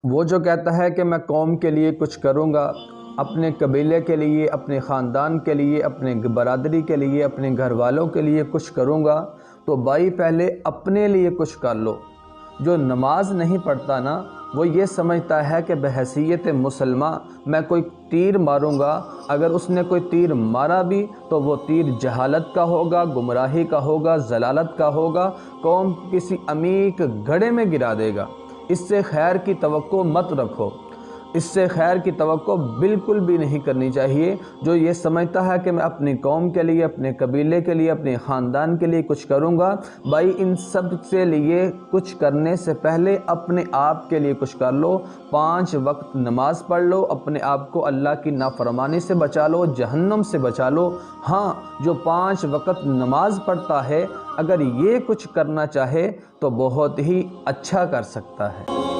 वो जो कहता है कि मैं कौम के लिए कुछ करूँगा, अपने कबीले के लिए, अपने ख़ानदान के लिए, अपने बरादरी के लिए, अपने घर वालों के लिए कुछ करूँगा, तो भाई पहले अपने लिए कुछ कर लो। जो नमाज नहीं पढ़ता ना, वो ये समझता है कि बहैसियत मुसलमान मैं कोई तीर मारूंगा। अगर उसने कोई तीर मारा भी तो वो तीर जहालत का होगा, गुमराही का होगा, जलालत का होगा, कौम किसी अमीक घड़े में गिरा देगा। इससे खैर की तवक्को मत रखो, इससे खैर की तवक्को बिल्कुल भी नहीं करनी चाहिए। जो ये समझता है कि मैं अपनी कौम के लिए, अपने कबीले के लिए, अपने ख़ानदान के लिए कुछ करूँगा, भाई इन सब से लिए कुछ करने से पहले अपने आप के लिए कुछ कर लो। 5 वक्त नमाज पढ़ लो, अपने आप को अल्लाह की नाफरमानी से बचा लो, जहन्नम से बचा लो। हाँ, जो 5 वक्त नमाज पढ़ता है, अगर ये कुछ करना चाहे तो बहुत ही अच्छा कर सकता है।